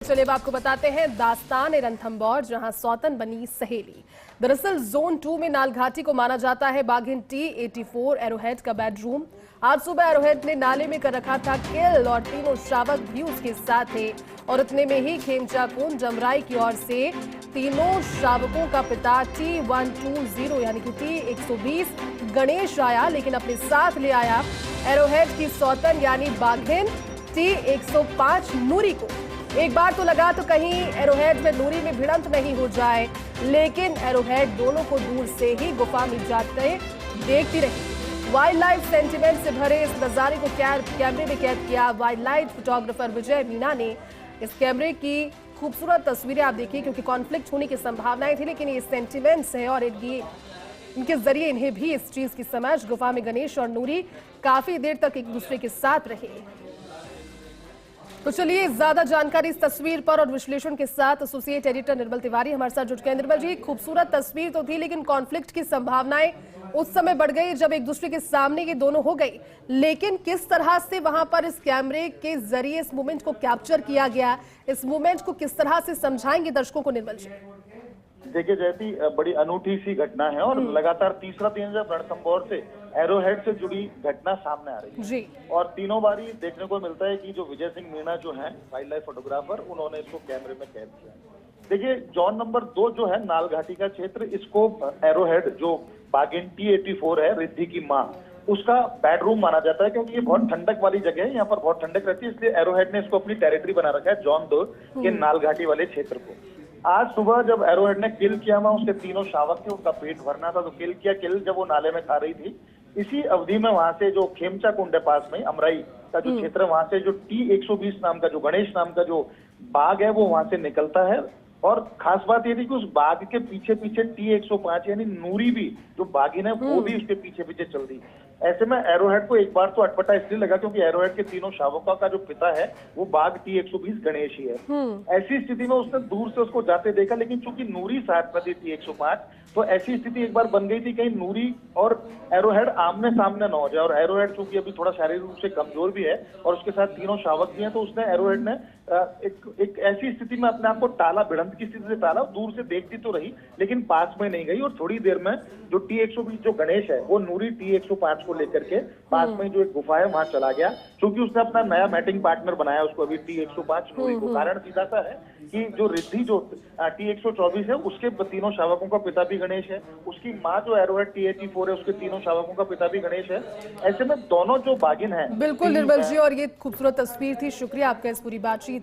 चलिए अब आपको बताते हैं दास्तान रणथंभौर, जहां सौतन बनी सहेली। दरअसल जोन 2 में नालघाटी को माना जाता है बाघिन T-84 एरोहेड का बेडरूम। आज सुबह एरोहेड ने नाले में कर रखा था किल और तीनों शावक भी उसके साथ थे। और इतने में ही खेमचा कुंड जमराई की ओर से तीनों शावकों का पिता T-120 यानी कि T-120 गणेश आया, लेकिन अपने साथ ले आया एरोहेड की सौतन यानी बाघिन T-105 नूरी को। एक बार तो लगा तो कहीं एरोहेड में नूरी में भिड़ंत नहीं हो जाए, लेकिन एरोहेड दोनों को दूर से ही गुफा में जाते देखती रही। वाइल्ड लाइफ सेंटिमेंट से भरे इस नजारे को कैमरे में कैद किया वाइल्ड लाइफ फोटोग्राफर विजय मीना ने। इस कैमरे की खूबसूरत तस्वीरें आप देखिए, क्योंकि कॉन्फ्लिक्ट होने की संभावनाएं थी, लेकिन ये सेंटिमेंट्स है और इनके जरिए इन्हें भी इस चीज की समझ। गुफा में गणेश और नूरी काफी देर तक एक दूसरे के साथ रहे। तो चलिए ज्यादा जानकारी इस तस्वीर पर और विश्लेषण के साथ एसोसिएट एडिटर निर्मल तिवारी हमारे साथ जुट गए। निर्मल जी, खूबसूरत तस्वीर तो थी, लेकिन कॉन्फ्लिक्ट की संभावनाएं उस समय बढ़ गई जब एक दूसरे के सामने ये दोनों हो गई। लेकिन किस तरह से वहां पर इस कैमरे के जरिए इस मोमेंट को कैप्चर किया गया, इस मोमेंट को किस तरह से समझाएंगे दर्शकों को निर्मल जी? देखिए जैसी बड़ी अनूठी सी घटना है और लगातार तीसरा दिन जब रणथंभौर से एरोहेड से जुड़ी घटना सामने आ रही है जी। और तीनों बारी देखने को मिलता है कि जो विजय सिंह मीणा जो है वाइल्ड लाइफ फोटोग्राफर, उन्होंने इसको कैमरे में कैद किया। देखिए जोन नंबर 2 जो है नालघाटी का क्षेत्र, इसको एरोहेड जो बाघिन T-84 है रिद्धि की माँ, उसका बेडरूम माना जाता है, क्योंकि ये बहुत ठंडक वाली जगह है, यहाँ पर बहुत ठंडक रहती है, इसलिए एरोहेड ने इसको अपनी टेरिटरी बना रखा है जोन 2 के नालघाटी वाले क्षेत्र को। आज सुबह जब एरोहेड ने किल किया, वहां उसके तीनों शावक थे, उनका पेट भरना था तो किल किया। किल जब वो नाले में खा रही थी, इसी अवधि में वहां से जो खेमचा कुंड है पास में अमराई का जो क्षेत्र है, वहां से जो T-120 नाम का जो गणेश नाम का जो बाघ है वो वहां से निकलता है। और खास बात ये थी कि उस बाघ के पीछे पीछे T-105 यानी नूरी भी जो बाघिन है वो भी उसके पीछे पीछे चल रही। ऐसे में एरोहेड को एक बार तो अटपटा इसलिए लगा क्योंकि एरोहेड के तीनों शावकों का जो पिता है वो बाघ T-120 गणेश ही है। ऐसी स्थिति में उसने दूर से उसको जाते देखा, लेकिन चूंकि नूरी साथ में थी T-105, तो ऐसी स्थिति एक बार बन गई थी कहीं नूरी और एरोहेड आमने सामने न हो जाए। और एरोहेड चूंकि अभी थोड़ा शारीरिक रूप से कमजोर भी है और उसके साथ तीनों शावक भी हैं, तो उसने एरोहेड ने एक ऐसी स्थिति में अपने आप को टाला, भिड़ंत की स्थिति से टाला। दूर से देखती तो रही लेकिन पास में नहीं गई, और थोड़ी देर में जो T-120 जो गणेश है वो नूरी T-105 को लेकर के पास में जो एक गुफा है वहां चला गया। क्योंकि उसने अपना नया मैटिंग पार्टनर बनाया उसको अभी T-105 नूरी को। कारण सीधा सा है कि जो रिद्धि जो T-124 है उसके तीनों शावकों का पिता भी गणेश है, उसकी माँ जो एरोहेड T-84 है उसके तीनों शावकों का पिता भी गणेश है। ऐसे में दोनों जो बाघिन है। बिल्कुल निर्मल जी, और ये खूबसूरत तस्वीर थी। शुक्रिया आपका इस पूरी बातचीत